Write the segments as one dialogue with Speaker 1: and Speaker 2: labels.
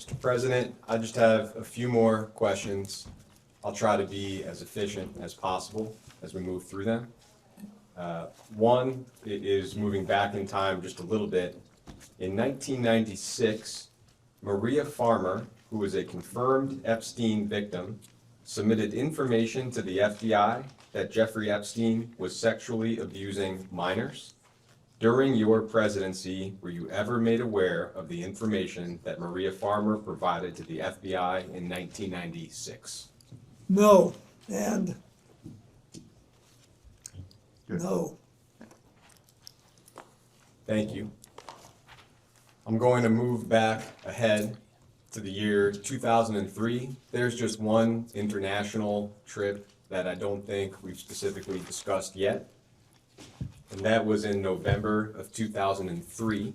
Speaker 1: Mr. President, I just have a few more questions. I'll try to be as efficient as possible as we move through them. One is moving back in time just a little bit. In 1996, Maria Farmer, who was a confirmed Epstein victim, submitted information to the FBI that Jeffrey Epstein was sexually abusing minors. During your presidency, were you ever made aware of the information that Maria Farmer provided to the FBI in 1996?
Speaker 2: No, and no.
Speaker 1: Thank you. I'm going to move back ahead to the year 2003. There's just one international trip that I don't think we've specifically discussed yet. And that was in November of 2003,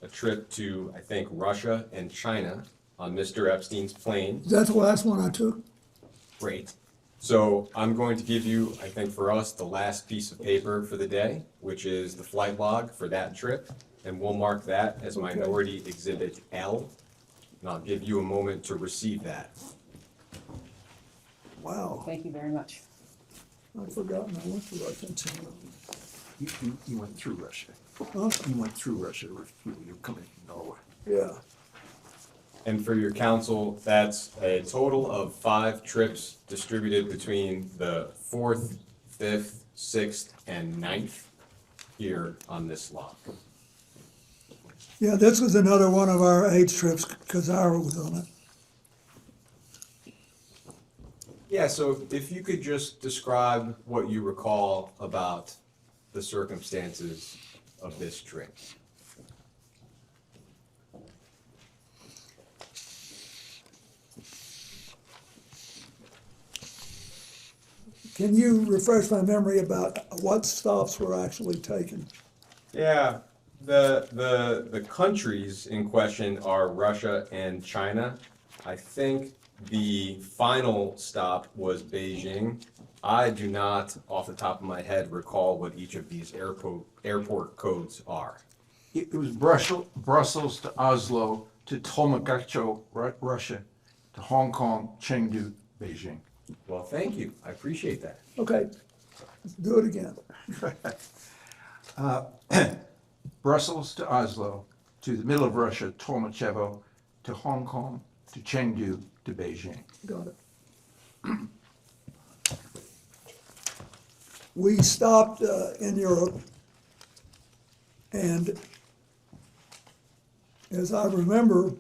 Speaker 1: a trip to, I think, Russia and China on Mr. Epstein's plane.
Speaker 2: That's the last one I took.
Speaker 1: Great. So I'm going to give you, I think for us, the last piece of paper for the day, which is the flight log for that trip. And we'll mark that as Minority Exhibit L. And I'll give you a moment to receive that.
Speaker 2: Wow,
Speaker 3: Thank you very much.
Speaker 2: I'd forgotten I went to Russia and China.
Speaker 4: You went through Russia.
Speaker 2: Huh?
Speaker 4: You went through Russia. You're coming from Norway.
Speaker 2: Yeah,
Speaker 1: And for your council, that's a total of 5 trips distributed between the 4th, 5th, 6th, and 9th here on this log.
Speaker 2: yeah, this was another one of our age trips, because Ira was on it.
Speaker 1: Yeah, so if you could just describe what you recall about the circumstances of this trip.
Speaker 2: Can you refresh my memory about what stops were actually taken?
Speaker 1: Yeah, the countries in question are Russia and China. I think the final stop was Beijing. I do not, off the top of my head, recall what each of these airport codes are.
Speaker 4: It was Brussels to Oslo to Tomagacho, Russia, to Hong Kong, Chengdu, Beijing.
Speaker 1: Well, thank you. I appreciate that.
Speaker 2: Okay, let's do it again.
Speaker 4: Brussels to Oslo, to the middle of Russia, Tolmachevo, to Hong Kong, to Chengdu, to Beijing.
Speaker 2: Got it. We stopped in Europe, and as I remember,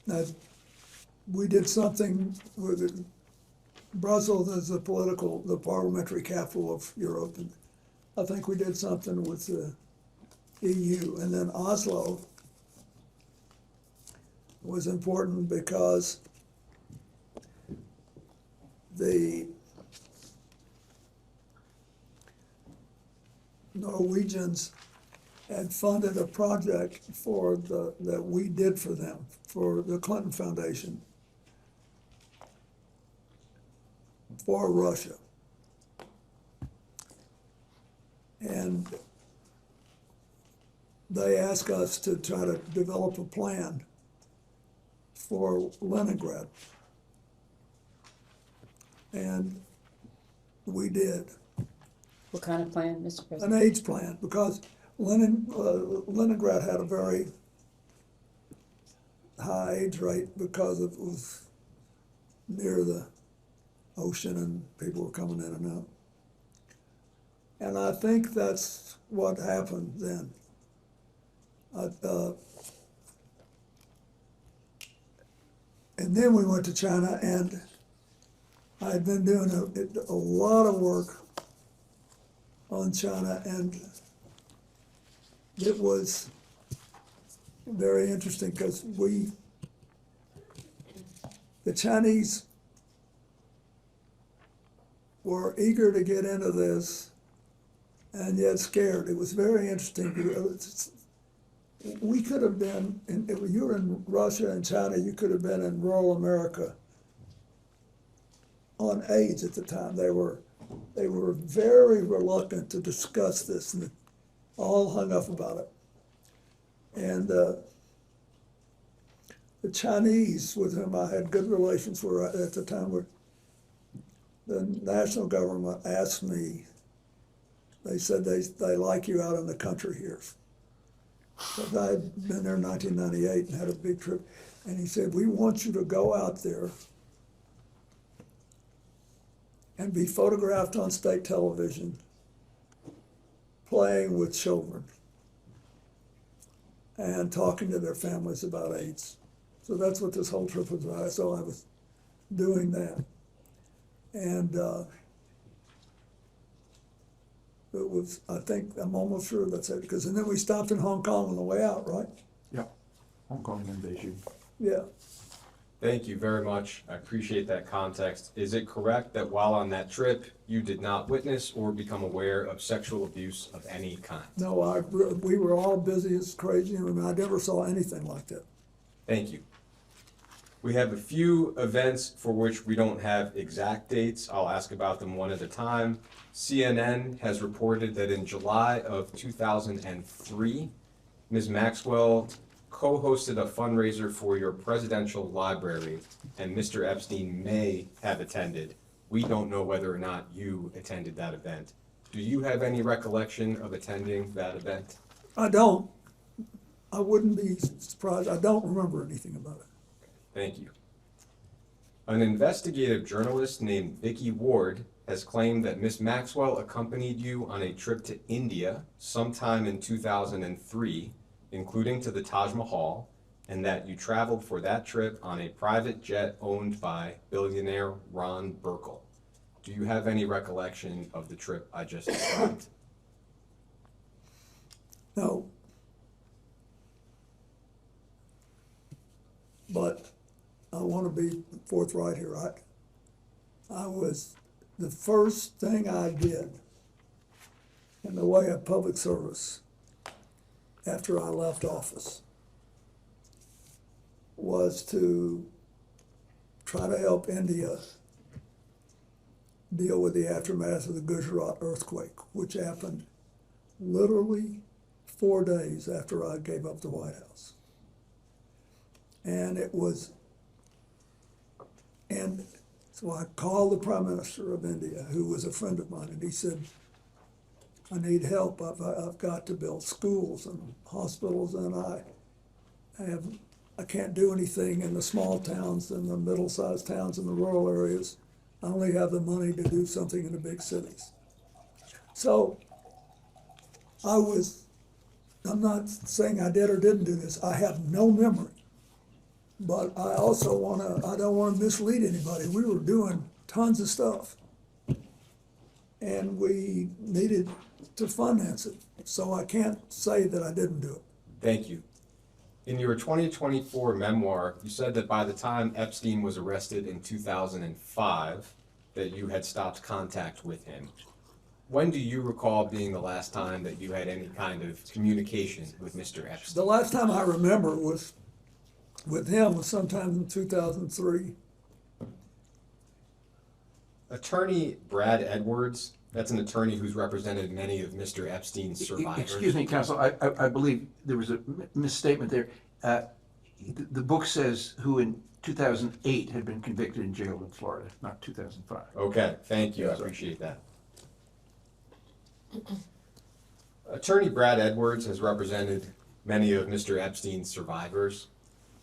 Speaker 2: that we did something with it. Brussels is the parliamentary capital of Europe, and I think we did something with the EU, and then Oslo was important because the Norwegians had funded a project that we did for them, for the Clinton Foundation, for Russia. And they asked us to try to develop a plan for Leningrad. And we did.
Speaker 3: What kind of plan, Mr.
Speaker 2: An
Speaker 3: President?
Speaker 2: AIDS plan, because Leningrad had a very high AIDS rate because it was near the ocean and people were coming in and out. And I think that's what happened then. And then we went to China, and I had been doing a lot of work on China, and it was very interesting because the Chinese were eager to get into this and yet scared. It was very interesting. We could have been, if you were in Russia and China, you could have been in rural America on AIDS at the time. They were very reluctant to discuss this, and all hung up about it. And the Chinese with whom I had good relations were at the time were, the national government asked me, they said they like you out in the country here. But I had been there in 1998 and had a big trip. And he said, we want you to go out there and be photographed on state television playing with children and talking to their families about AIDS. So that's what this whole trip was about. So I was doing that. And it was, I think, I'm almost sure that's it. Because, and then we stopped in Hong Kong on the way out, right?
Speaker 4: Yeah, Hong Kong and Beijing.
Speaker 2: Yeah.
Speaker 1: Thank you very much. I appreciate that context. Is it correct that while on that trip, you did not witness or become aware of sexual abuse of any kind?
Speaker 2: No, we were all busy as crazy, and I never saw anything like that.
Speaker 1: Thank you. We have a few events for which we don't have exact dates. I'll ask about them one at a time. CNN has reported that in July of 2003, Ms. Maxwell co-hosted a fundraiser for your presidential library, and Mr. Epstein may have attended. We don't know whether or not you attended that event. Do you have any recollection of attending that event?
Speaker 2: I don't. I wouldn't be surprised. I don't remember anything about it.
Speaker 1: Thank you. An investigative journalist named Vicky Ward has claimed that Ms. Maxwell accompanied you on a trip to India sometime in 2003, including to the Taj Mahal, and that you traveled for that trip on a private jet owned by billionaire Ron Burkle. Do you have any recollection of the trip I just described?
Speaker 2: No. But I want to be forthright here. I was, the first thing I did in the way of public service after I left office was to try to help India deal with the aftermath of the Gujarat earthquake, which happened literally 4 days after I gave up the White House. And it was, and so I called the Prime Minister of India, who was a friend of mine, and he said, I need help. I've got to build schools and hospitals, and I can't do anything in the small towns and the middle-sized towns and the rural areas. I only have the money to do something in the big cities. So I'm not saying I did or didn't do this. I have no memory. But I also I don't want to mislead anybody. We were doing tons of stuff. And we needed to finance it. So I can't say that I didn't do it.
Speaker 1: Thank you. In your 2024 memoir, you said that by the time Epstein was arrested in 2005, that you had stopped contact with him. When do you recall being the last time that you had any kind of communication with Mr. Epstein?
Speaker 2: The last time I remember was with him was sometime in 2003.
Speaker 1: Attorney Brad Edwards, that's an attorney who's represented many of Mr. Epstein's survivors.
Speaker 4: Excuse me, counsel, I believe there was a misstatement there. The book says who in 2008 had been convicted in jail in Florida, not 2005.
Speaker 1: Okay, thank you, I appreciate that. Attorney Brad Edwards has represented many of Mr. Epstein's survivors.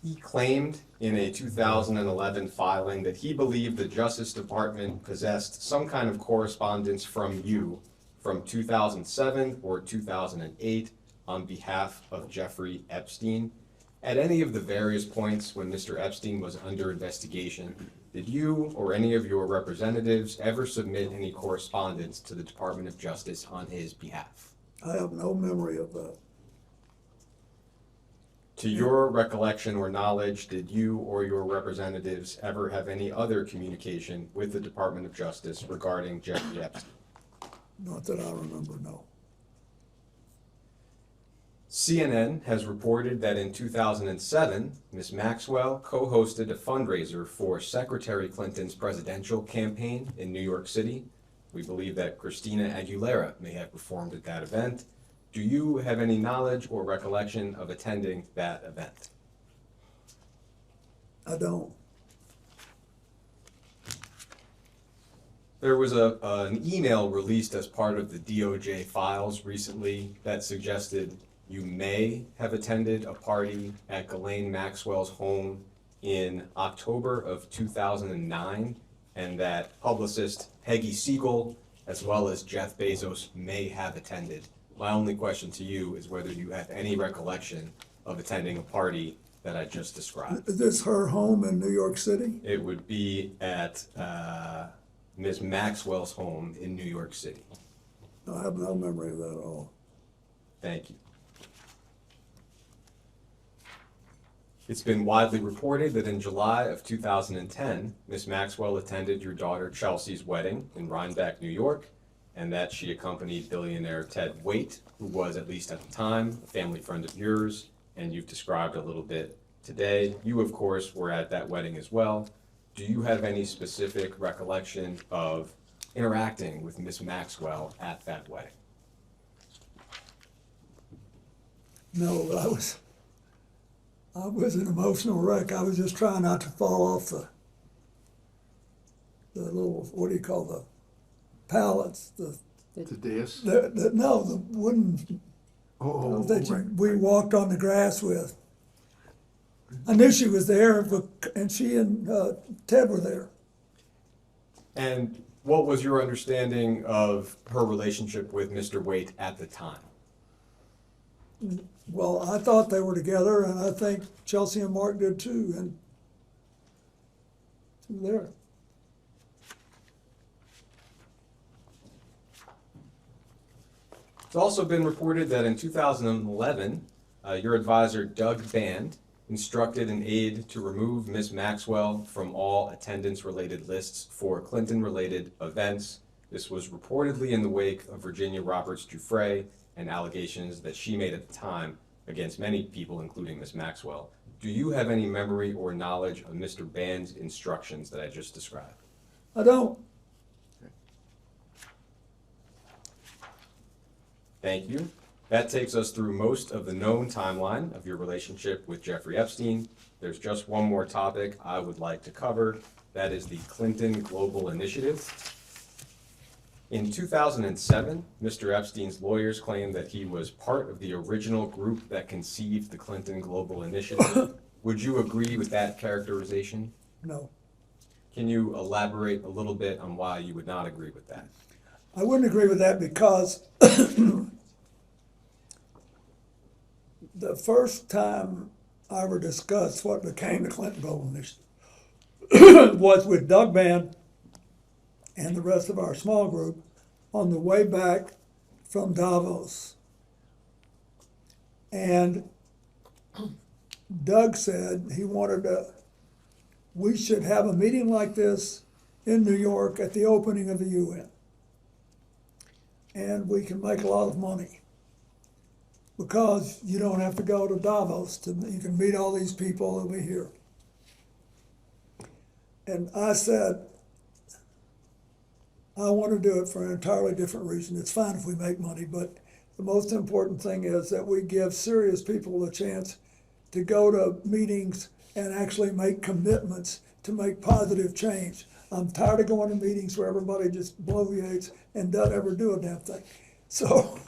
Speaker 1: He claimed in a 2011 filing that he believed the Justice Department possessed some kind of correspondence from you from 2007 or 2008 on behalf of Jeffrey Epstein. At any of the various points when Mr. Epstein was under investigation, did you or any of your representatives ever submit any correspondence to the Department of Justice on his behalf?
Speaker 2: I have no memory of that.
Speaker 1: To your recollection or knowledge, did you or your representatives ever have any other communication with the Department of Justice regarding Jeffrey Epstein?
Speaker 2: Not that I remember, no.
Speaker 1: CNN has reported that in 2007, Ms. Maxwell co-hosted a fundraiser for Secretary Clinton's presidential campaign in New York City. We believe that Christina Aguilera may have performed at that event. Do you have any knowledge or recollection of attending that event?
Speaker 2: I don't.
Speaker 1: There was an email released as part of the DOJ files recently that suggested you may have attended a party at Ghislaine Maxwell's home in October of 2009, and that publicist Peggy Siegel, as well as Jeff Bezos, may have attended. My only question to you is whether you have any recollection of attending a party that I just described.
Speaker 2: Is this her home in New York City?
Speaker 1: It would be at Ms. Maxwell's home in New York City.
Speaker 2: I have no memory of that at all.
Speaker 1: Thank you. It's been widely reported that in July of 2010, Ms. Maxwell attended your daughter Chelsea's wedding in Rhinebeck, New York, and that she accompanied billionaire Ted Waite, who was, at least at the time, a family friend of yours, and you've described a little bit today. You, of course, were at that wedding as well. Do you have any specific recollection of interacting with Ms. Maxwell at that wedding?
Speaker 2: No, I was an emotional wreck. I was just trying not to fall off the little, what do you call the pallets,
Speaker 4: The dais?
Speaker 2: no, the wooden that we walked on the grass with. I knew she was there, and she and Ted were there.
Speaker 1: And what was your understanding of her relationship with Mr. Waite at the time?
Speaker 2: Well, I thought they were together, and I think Chelsea and Mark did too, and there.
Speaker 1: It's also been reported that in 2011, your advisor, Doug Band, instructed an aide to remove Ms. Maxwell from all attendance-related lists for Clinton-related events. This was reportedly in the wake of Virginia Roberts Giuffre and allegations that she made at the time against many people, including Ms. Maxwell. Do you have any memory or knowledge of Mr. Band's instructions that I just described?
Speaker 2: I don't.
Speaker 1: Thank you. That takes us through most of the known timeline of your relationship with Jeffrey Epstein. There's just one more topic I would like to cover. That is the Clinton Global Initiative. In 2007, Mr. Epstein's lawyers claimed that he was part of the original group that conceived the Clinton Global Initiative. Would you agree with that characterization?
Speaker 2: No.
Speaker 1: Can you elaborate a little bit on why you would not agree with that?
Speaker 2: I wouldn't agree with that because the first time I ever discussed what became the Clinton Global Initiative was with Doug Band and the rest of our small group on the way back from Davos. And Doug said we should have a meeting like this in New York at the opening of the UN. And we can make a lot of money because you don't have to go to Davos. You can meet all these people over here. And I said, I want to do it for an entirely different reason. It's fine if we make money, but the most important thing is that we give serious people the chance to go to meetings and actually make commitments to make positive change. I'm tired of going to meetings where everybody just bloviates and doesn't ever do a damn thing. So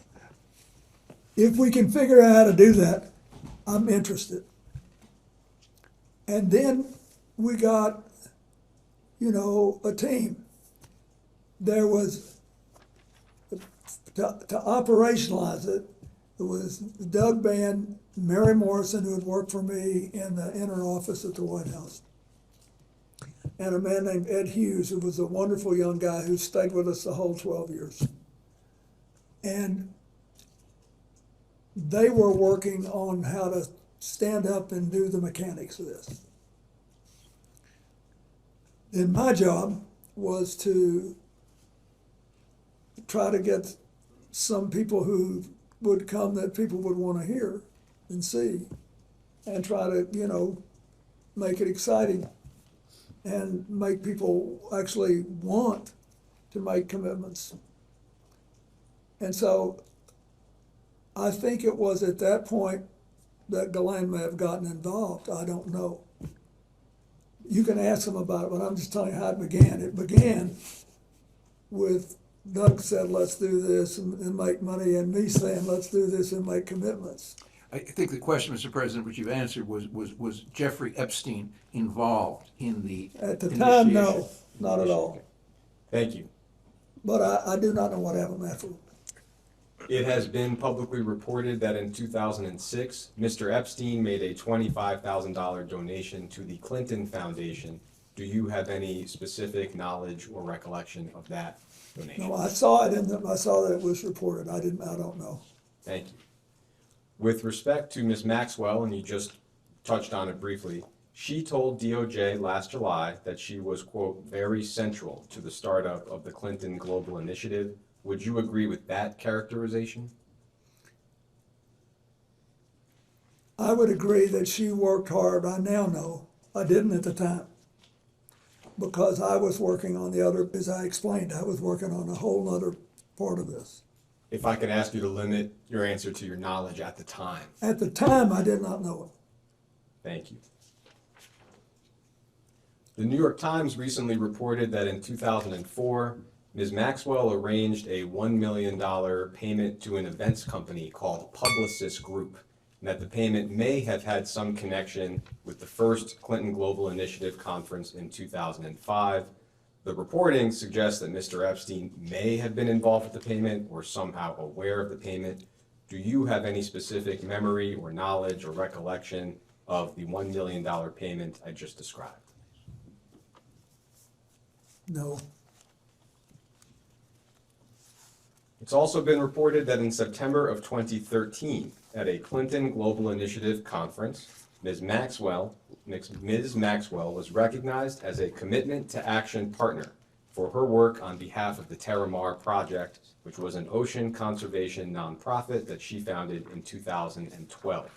Speaker 2: if we can figure out how to do that, I'm interested. And then we got, a team. There was, to operationalize it, it was Doug Band, Mary Morrison, who had worked for me in the inner office at the White House, and a man named Ed Hughes, who was a wonderful young guy who stayed with us the whole 12 years. And they were working on how to stand up and do the mechanics of this. Then my job was to try to get some people who would come that people would want to hear and see, and try to, make it exciting and make people actually want to make commitments. And so I think it was at that point that Ghislaine may have gotten involved. I don't know. You can ask them about it, but I'm just telling you how it began. It began with Doug said, let's do this and make money, and me saying, let's do this and make commitments.
Speaker 4: I think the question, Mr. President, which you answered was Jeffrey Epstein involved in the
Speaker 2: At the time, no,
Speaker 4: initiation?
Speaker 2: not at all.
Speaker 1: Thank you.
Speaker 2: But I do not know what happened afterward.
Speaker 1: It has been publicly reported that in 2006, Mr. Epstein made a $25,000 donation to the Clinton Foundation. Do you have any specific knowledge or recollection of that donation?
Speaker 2: No, I saw it I saw that it was reported. I don't know.
Speaker 1: Thank you. With respect to Ms. Maxwell, and you just touched on it briefly, she told DOJ last July that she was, quote, very central to the startup of the Clinton Global Initiative. Would you agree with that characterization?
Speaker 2: I would agree that she worked hard. I now know. I didn't at the time. Because I was working on the other, as I explained, I was working on a whole other part of this.
Speaker 1: If I could ask you to limit your answer to your knowledge at the time.
Speaker 2: At the time, I did not know it.
Speaker 1: Thank you. The New York Times recently reported that in 2004, Ms. Maxwell arranged a $1 million payment to an events company called Publicis Group, and that the payment may have had some connection with the first Clinton Global Initiative conference in 2005. The reporting suggests that Mr. Epstein may have been involved with the payment or somehow aware of the payment. Do you have any specific memory or knowledge or recollection of the $1 million payment I just described?
Speaker 2: No.
Speaker 1: It's also been reported that in September of 2013, at a Clinton Global Initiative conference, Ms. Maxwell was recognized as a Commitment to Action partner for her work on behalf of the Terramar Project, which was an ocean conservation nonprofit that she founded in 2012.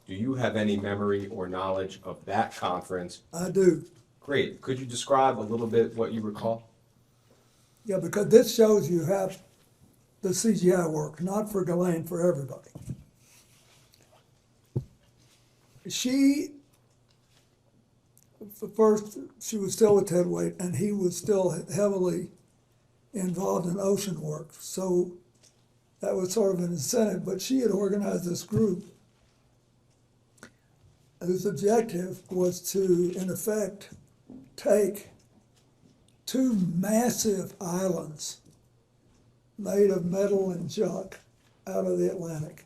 Speaker 1: Do you have any memory or knowledge of that conference?
Speaker 2: I do.
Speaker 1: Great. Could you describe a little bit what you recall?
Speaker 2: Yeah, because this shows you how the CGI work, not for Ghislaine, for everybody. First, she was still with Ted Waite, and he was still heavily involved in ocean work. So that was sort of an incentive, but she had organized this group whose objective was to, in effect, take two massive islands made of metal and junk out of the Atlantic.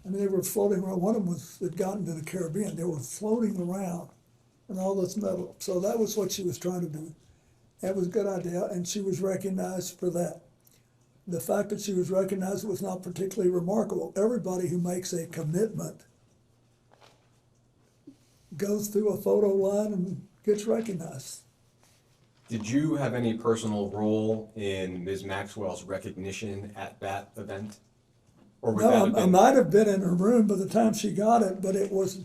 Speaker 2: I mean, they were floating around. One of them had gotten to the Caribbean. They were floating around and all this metal. So that was what she was trying to do. That was a good idea, and she was recognized for that. The fact that she was recognized was not particularly remarkable. Everybody who makes a commitment goes through a photo line and gets recognized.
Speaker 1: Did you have any personal role in Ms. Maxwell's recognition at that event? Or would that have
Speaker 2: No, I
Speaker 1: been?
Speaker 2: might have been in her room by the time she got it, but it was,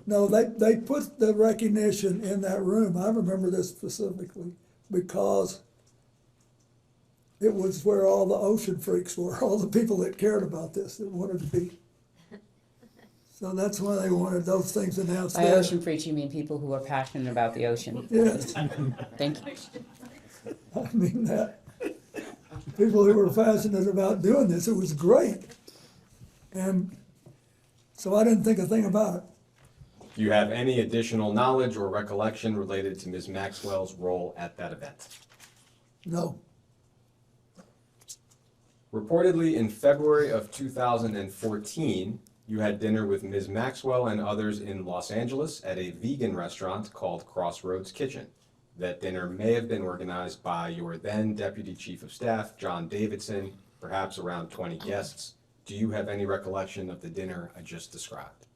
Speaker 2: no, they put the recognition in that room. I remember this specifically because it was where all the ocean freaks were, all the people that cared about this, that wanted to be. So that's why they wanted those things announced
Speaker 3: By
Speaker 2: there.
Speaker 3: ocean freaks, you mean people who are passionate about the ocean.
Speaker 2: Yes,
Speaker 3: Thank you.
Speaker 2: I mean that. People who were passionate about doing this, it was great. And so I didn't think a thing about it.
Speaker 1: Do you have any additional knowledge or recollection related to Ms. Maxwell's role at that event?
Speaker 2: No.
Speaker 1: Reportedly, in February of 2014, you had dinner with Ms. Maxwell and others in Los Angeles at a vegan restaurant called Crossroads Kitchen. That dinner may have been organized by your then Deputy Chief of Staff, John Davidson, perhaps around 20 guests. Do you have any recollection of the dinner I just described?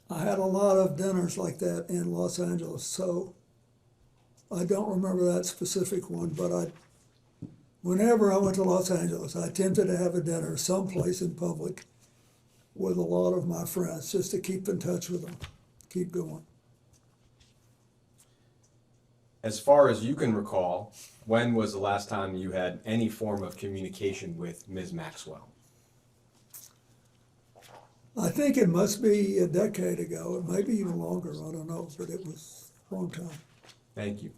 Speaker 2: I had a lot of dinners like that in Los Angeles, so I don't remember that specific one, but whenever I went to Los Angeles, I attempted to have a dinner someplace in public with a lot of my friends, just to keep in touch with them, keep going.
Speaker 1: As far as you can recall, when was the last time you had any form of communication with Ms. Maxwell?
Speaker 2: I think it must be a decade ago, it may be even longer, I don't know, but it was a long time.
Speaker 1: Thank you.